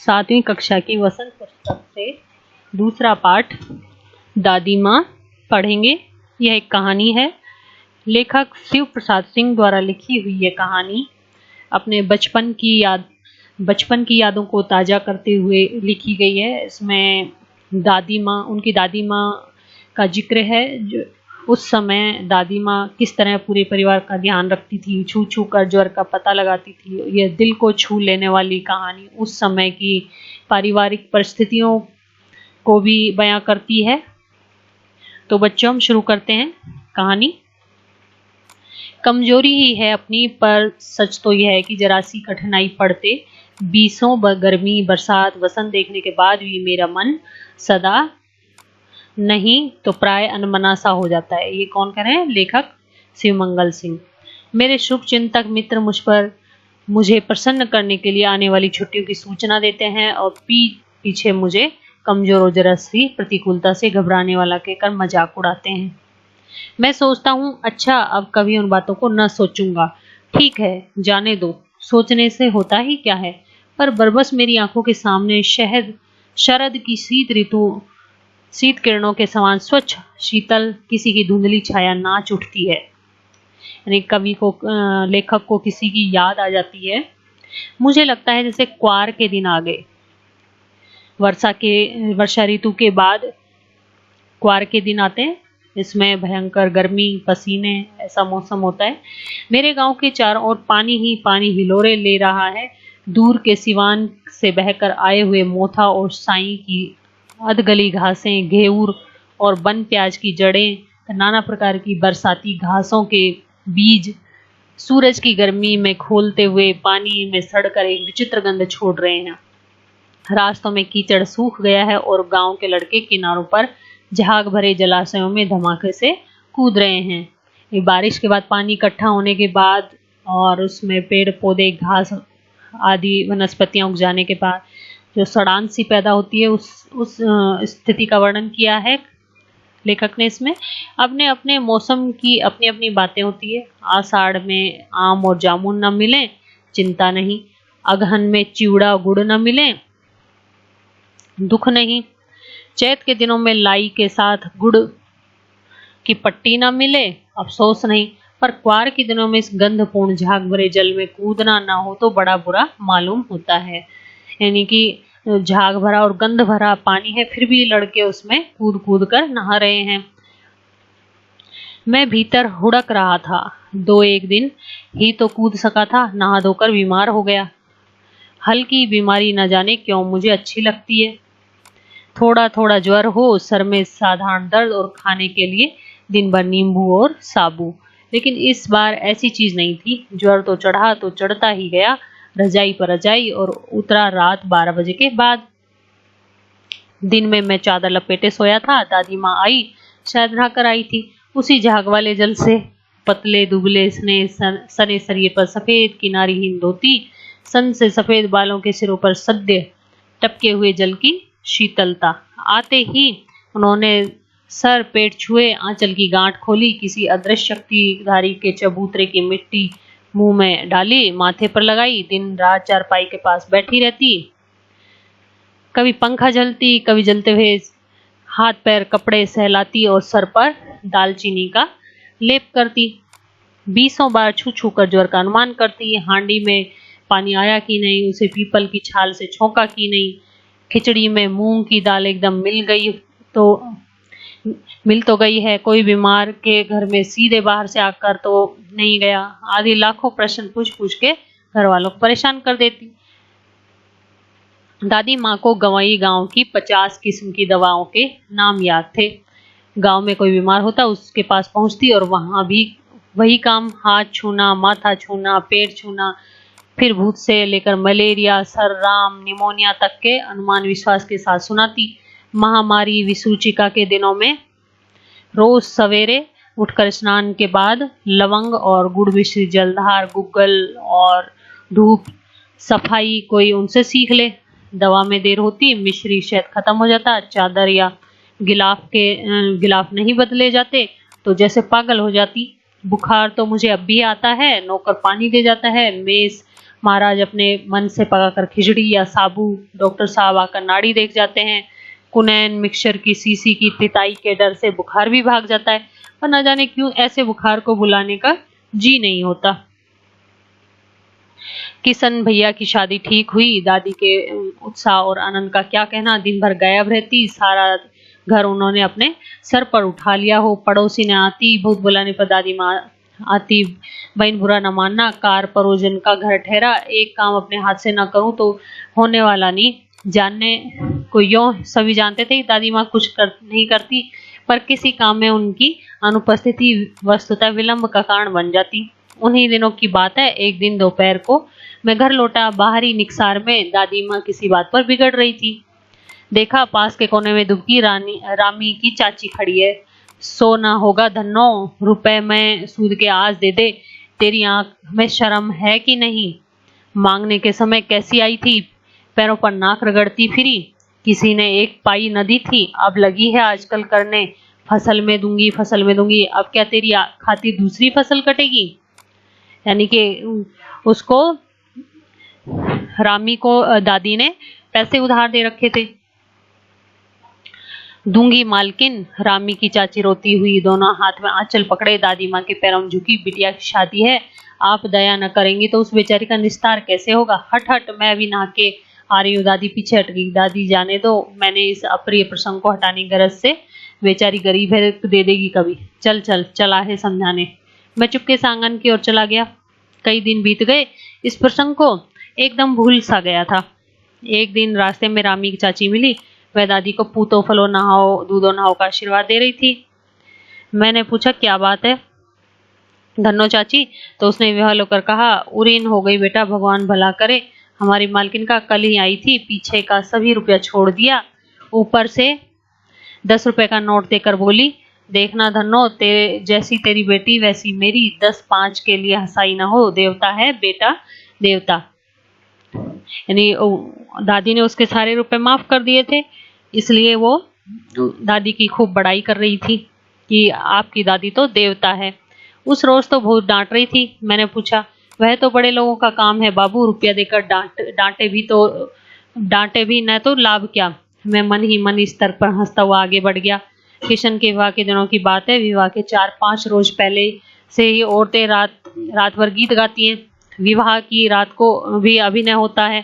सातवीं कक्षा की वसंत पुस्तक से दूसरा पाठ दादी माँ पढ़ेंगे। यह एक कहानी है। लेखक शिव प्रसाद सिंह द्वारा लिखी हुई ये कहानी अपने बचपन की यादों को ताज़ा करते हुए लिखी गई है। इसमें उनकी दादी माँ का जिक्र है। उस समय दादी माँ किस तरह पूरे परिवार का ध्यान रखती थी, छू छू कर ज्वर का पता लगाती थी। यह दिल को छू लेने वाली कहानी उस समय की पारिवारिक परिस्थितियों को भी बयां करती है। तो बच्चों, हम शुरू करते हैं कहानी। कमजोरी ही है अपनी, पर सच तो यह है कि जरा सी कठिनाई पड़ते बीसों गर्मी, बरसात, वसंत देखने के बाद भी मेरा मन सदा नहीं तो प्राय अनमना सा हो जाता है। ये कौन कह रहे हैं? लेखक शिवमंगल सिंह। मेरे शुभ चिंतक मित्र मुझे प्रसन्न करने के लिए आने वाली छुट्टियों की सूचना देते हैं और पीछे मुझे कमजोर और जरा सी प्रतिकूलता से घबराने वाला कहकर मजाक उड़ाते हैं। मैं सोचता हूँ, अच्छा अब कभी उन बातों को न सोचूंगा। ठीक है, जाने दो, सोचने से होता ही क्या है। पर बरबस मेरी आंखों के सामने शरद की शीत किरणों के समान स्वच्छ शीतल किसी की धुंधली छाया नाच उठती है। यानी लेखक को किसी की याद आ जाती है। मुझे लगता है जैसे क्वार के दिन आ गए। वर्षा ऋतु के बाद क्वार के दिन आते हैं। इसमें भयंकर गर्मी, पसीने, ऐसा मौसम होता है। मेरे गांव के चारों ओर पानी ही पानी हिलोरे ले रहा है। दूर के सिवान से बहकर आए हुए मोथा और साई की अधगली घासें, घेऊर और बन प्याज की जड़ें, नाना प्रकार की बरसाती घासों के बीज सूरज की गर्मी में खोलते हुए पानी में सड़कर एक विचित्र गंध छोड़ रहे हैं। रास्तों में कीचड़ सूख गया है और गांव के लड़के किनारों पर झाग भरे जलाशयों में धमाके से कूद रहे हैं। बारिश के बाद पानी इकट्ठा होने के बाद और उसमें पेड़ पौधे, घास आदि वनस्पतियां उग जाने के बाद जो सड़ान सी पैदा होती है, उस स्थिति का वर्णन किया है लेखक ने इसमें। अपने अपने मौसम की अपनी अपनी बातें होती है। आषाढ़ में आम और जामुन न मिले, चिंता नहीं। अगहन में चिवड़ा गुड़ न मिले, दुख नहीं। चैत के दिनों में लाई के साथ गुड़ की पट्टी ना मिले, अफसोस नहीं। पर क्वार के दिनों में इस गंधपूर्ण झाग भरे जल में कूदना ना हो तो बड़ा बुरा मालूम होता है। यानी कि झाग भरा और गंध भरा पानी है, फिर भी लड़के उसमें कूद कूद कर नहा रहे हैं। मैं भीतर हुड़क रहा था। 2-1 दिन ही तो कूद सका था, नहा धोकर बीमार हो गया। हल्की बीमारी न जाने क्यों मुझे अच्छी लगती है। थोड़ा थोड़ा ज्वर हो, सर में साधारण दर्द और खाने के लिए दिन भर नींबू और साबू। लेकिन इस बार ऐसी चीज नहीं थी। ज्वर तो चढ़ा तो चढ़ता ही गया, रजाई पर रजाई, और उतरा रात 12 बजे के बाद। दिन में मैं चादर लपेटे सोया था। दादी माँ आई, शायद नहाकर आई थी। उसी झाग वाले जल से पतले दुबले सने शरीर पर सफेद किनारीहीन धोती, सन से सफेद बालों के सिरों पर सद्य टपके हुए जल की शीतलता। आते ही उन्होंने सर पेट छुए, आंचल की गांठ खोली, किसी अदृश्य शक्तिधारी के चबूतरे की मिट्टी मुंह में डाली, माथे पर लगाई। दिन रात चारपाई के पास बैठी रहती। कभी पंखा झलती, कभी जलते हुए हाथ पैर कपड़े सहलाती और सर पर दालचीनी का लेप करती। 20 बार छू छू कर ज्वर का अनुमान करती। हांडी में पानी आया कि नहीं, उसे पीपल की छाल से छोंका कि नहीं, खिचड़ी में मूंग की दाल एकदम मिल तो गई है, कोई बीमार के घर में सीधे बाहर से आकर तो नहीं गया, आदि लाखों प्रश्न पूछ के घर वालों को परेशान कर देती। दादी माँ को गंवाई गांव की 50 किस्म की दवाओं के नाम याद थे। गांव में कोई बीमार होता, उसके पास पहुंचती और वहां भी वही काम, हाथ छूना, माथा छूना, पेट छूना, फिर भूत से लेकर मलेरिया, सर्राम, निमोनिया तक के अनुमान विश्वास के साथ सुनाती। महामारी विसूचिका के दिनों में रोज सवेरे उठकर स्नान के बाद लवंग और गुड़ मिश्रित जलधार, गुग्गल और धूप सफाई कोई उनसे सीख ले। दवा में देर होती, मिश्री शहद खत्म हो जाता, चादर या गिलाफ नहीं बदले जाते तो जैसे पागल हो जाती। बुखार तो मुझे अब भी आता है, नौकर पानी दे जाता है, मेस महाराज अपने मन से पकाकर खिचड़ी या साबू, डॉक्टर साहब आकर नाड़ी देख जाते हैं। कुनैन मिक्सचर की सीसी की तिताई के डर से बुखार भी भाग जाता है, पर न जाने क्यों ऐसे बुखार को बुलाने का जी नहीं होता। किशन भैया की शादी ठीक हुई। दादी के उत्साह और आनंद का क्या कहना। दिन भर गायब रहती, सारा घर उन्होंने अपने सर पर उठा लिया हो। पड़ोसी ने आती, बहुत बुलाने पर दादी माँ आती। बहन बुरा न मानना, कार परोजन का घर ठहरा। एक काम अपने हाथ से न करूं तो होने वाला नहीं। जानने को यों सभी जानते थे दादी माँ कुछ नहीं करती, पर किसी काम में उनकी अनुपस्थिति वस्तुतः विलंब का कारण बन जाती। उन्हीं दिनों की बात है, एक दिन दोपहर को मैं घर लौटा। बाहरी निकसार में दादी माँ किसी बात पर बिगड़ रही थी। देखा, पास के कोने में दुबकी रामी की चाची खड़ी है। सोना होगा धन्नो, रुपए में सूद के आज दे दे। तेरी आंख में शर्म है कि नहीं? मांगने के समय कैसी आई थी, पैरों पर नाक रगड़ती फिरी। किसी ने एक पाई न दी थी, अब लगी है आजकल करने, फसल में दूंगी, फसल में दूंगी। अब क्या तेरी खातिर दूसरी फसल कटेगी? यानी कि उसको, रामी को दादी ने पैसे उधार दे रखे थे। दूंगी मालकिन, रामी की चाची रोती हुई दोनों हाथ में आंचल पकड़े दादी माँ के पैरों में झुकी। बिटिया की शादी है, आप दया न करेंगी तो उस बेचारी का निस्तार कैसे होगा? हट हट, मैं अभी नहा के आ रही हूँ। दादी पीछे हट गई। दादी जाने दो, मैंने इस अप्रिय प्रसंग को हटाने की गरज से। बेचारी गरीब है, दे देगी कभी। चल चल, चला है समझाने। मैं चुपके से आंगन की ओर चला गया। कई दिन बीत गए, इस प्रसंग को एकदम भूल सा गया था। एक दिन रास्ते में रामी की चाची मिली। वह दादी को पूतो फलो नहाओ दूधो नहाओ का आशीर्वाद दे रही थी। मैंने पूछा, क्या बात है धन्नो चाची? तो उसने विह्वल होकर कहा, उरीन हो गई बेटा, भगवान भला करे। हमारी मालकिन का कल ही आई थी, पीछे का सभी रुपया छोड़ दिया, ऊपर से 10 रुपए का नोट देकर बोली, देखना धन्नो, तेरे जैसी तेरी बेटी वैसी मेरी, 10-5 के लिए हंसाई ना हो। देवता है बेटा, देवता। यानी दादी ने उसके सारे रुपए माफ कर दिए थे, इसलिए वो दादी की खूब बड़ाई कर रही थी कि आपकी दादी तो देवता है। उस रोज तो बहुत डांट रही थी। मैंने पूछा, वह तो बड़े लोगों का काम है बाबू, रुपया देकर डांटे भी न तो लाभ क्या? मैं मन ही मन इस स्तर पर हंसता हुआ आगे बढ़ गया। किशन के विवाह के दिनों की बात है। विवाह के 4-5 रोज पहले से ही औरतें रात भर गीत गाती हैं। विवाह की रात को भी अभिनय होता है।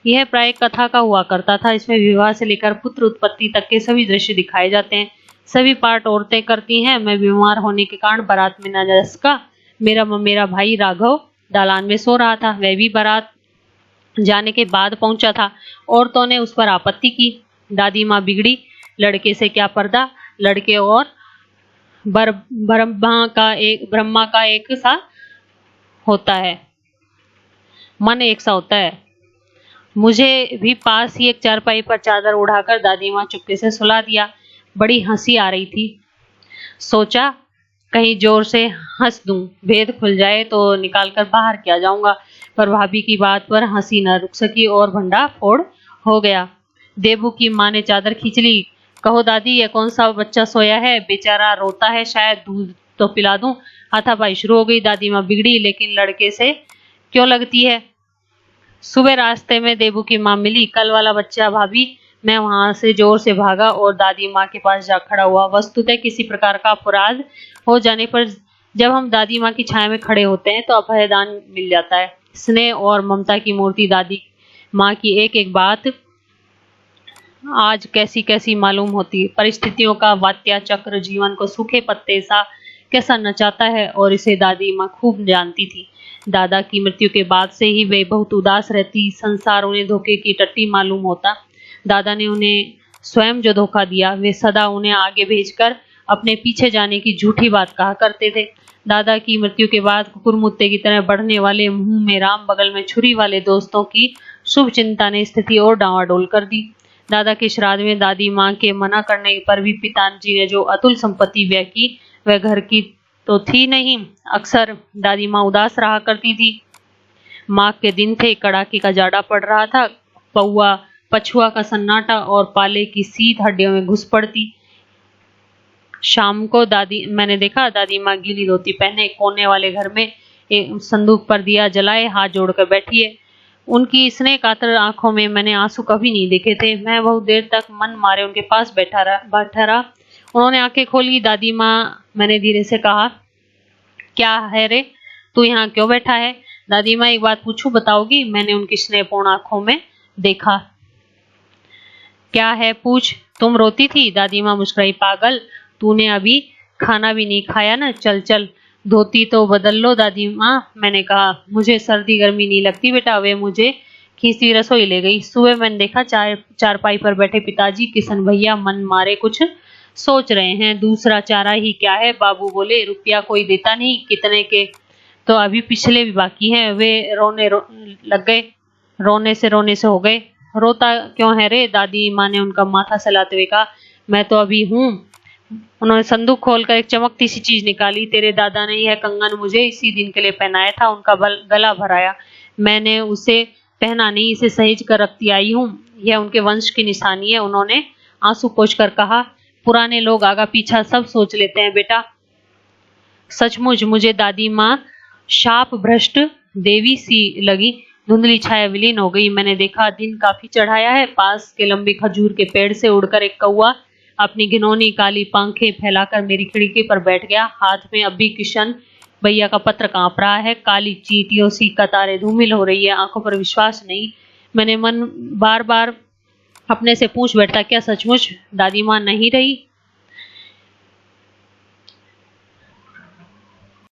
यह प्राय कथा का हुआ करता था। इसमें विवाह से लेकर पुत्र उत्पत्ति तक के सभी दृश्य दिखाए जाते हैं। सभी पार्ट औरतें करती हैं। मैं बीमार होने के कारण बारात में न जा सका। मेरा भाई राघव दालान में सो रहा था। वह भी बारात जाने के बाद पहुंचा था। औरतों ने उस पर आपत्ति की। दादी माँ बिगड़ी, लड़के से क्या पर्दा, लड़के और ब्रह्मा का एक सा होता है, मन एक सा होता है। मुझे भी पास ही एक चारपाई पर चादर उड़ाकर दादी माँ चुपके से सुला दिया। बड़ी हंसी आ रही थी। सोचा कहीं जोर से हंस दूं, भेद खुल जाए तो निकालकर बाहर क्या जाऊंगा, पर भाभी की बात पर हंसी न रुक सकी और भंडा फोड़ हो गया। देबू की माँ ने चादर खींच ली। कहो दादी, ये कौन सा बच्चा सोया है, बेचारा रोता है, शायद दूध तो पिला दूं। हाथापाई शुरू हो गई। दादी माँ बिगड़ी, लेकिन लड़के से क्यों लगती है। सुबह रास्ते में देबू की माँ मिली। कल वाला बच्चा भाभी। मैं वहां से जोर से भागा और दादी माँ के पास जा खड़ा हुआ। वस्तुतः किसी प्रकार का अपराध हो जाने पर जब हम दादी माँ की छाया में खड़े होते हैं तो अभयदान मिल जाता है। स्नेह और ममता की मूर्ति दादी माँ की एक एक बात आज कैसी कैसी मालूम होती। परिस्थितियों का वात्या चक्र जीवन को सूखे पत्ते सा कैसा नचाता है, और इसे दादी माँ खूब जानती थी। दादा की मृत्यु के बाद से ही वे बहुत उदास रहती। संसार उन्हें धोखे की टट्टी मालूम होता। दादा ने उन्हें स्वयं जो धोखा दिया, वे सदा उन्हें आगे भेजकर अपने पीछे जाने की झूठी बात कहा करते थे। दादा की मृत्यु के बाद कुकुरमुत्ते की तरह बढ़ने वाले, मुंह में राम बगल में छुरी वाले दोस्तों की शुभ चिंता ने स्थिति और डांवाडोल कर दी। दादा के श्राद्ध में दादी माँ के मना करने पर भी पिताजी ने जो अतुल संपत्ति व्यय की, वह घर की तो थी नहीं। अक्सर दादी माँ उदास रहा करती थी। माघ के दिन थे, कड़ाके का जाड़ा पड़ रहा था। पौआ पछुआ का सन्नाटा और पाले की शीत हड्डियों में घुस पड़ती। शाम को मैंने देखा दादी माँ गीली धोती पहने कोने वाले घर में एक संदूक पर दिया जलाए हाथ जोड़कर बैठी है। उनकी स्नेह कातर आंखों में मैंने आंसू कभी नहीं देखे थे। मैं बहुत देर तक मन मारे उनके पास बैठा रहा। उन्होंने आंखें खोली। दादी माँ, मैंने धीरे से कहा, क्या है रे, तू यहाँ क्यों बैठा है? दादी माँ, एक बात पूछूं, बताओगी? मैंने उनकी स्नेहपूर्ण आंखों में देखा। क्या है, पूछ। तुम रोती थी? दादी माँ मुस्कुराई। पागल, तूने अभी खाना भी नहीं खाया ना, चल चल धोती तो बदल लो। दादी माँ, मैंने कहा, मुझे सर्दी गर्मी नहीं लगती बेटा। वे मुझे खींचती रसोई ले गई। सुबह मैंने देखा चारपाई पर बैठे पिताजी किशन भैया मन मारे कुछ सोच रहे हैं। दूसरा चारा ही क्या है, बाबू बोले, रुपया कोई देता नहीं, कितने के तो अभी पिछले भी बाकी हैं। वे लग गए, रोने से हो गए। रोता क्यों है रे? दादी माँ ने उनका माथा सहलाते हुए कहा, मैं तो अभी हूँ। उन्होंने संदूक खोलकर एक चमकती सी चीज निकाली। तेरे दादा ने यह कंगन मुझे इसी दिन के लिए पहनाया था, उनका गला भराया। मैंने उसे पहना नहीं, इसे सहेज कर रखती आई हूँ। यह उनके वंश की निशानी है। उन्होंने आंसू पोंछकर कहा, पुराने लोग आगा पीछा सब सोच लेते हैं बेटा। सचमुच मुझे दादी माँ शाप भ्रष्ट देवी सी लगी। धुंधली छाया विलीन हो गई। मैंने देखा दिन काफी चढ़ाया है। पास के लंबे खजूर के पेड़ से उड़कर एक कौवा अपनी घिनौनी काली पंखें फैलाकर मेरी खिड़की पर बैठ गया। हाथ में अब भी किशन भैया का पत्र कांप रहा है। काली चींटियों सी कतारें धूमिल हो रही है। आंखों पर विश्वास नहीं। मैंने मन बार बार अपने से पूछ बैठा, क्या सचमुच दादी माँ नहीं रही?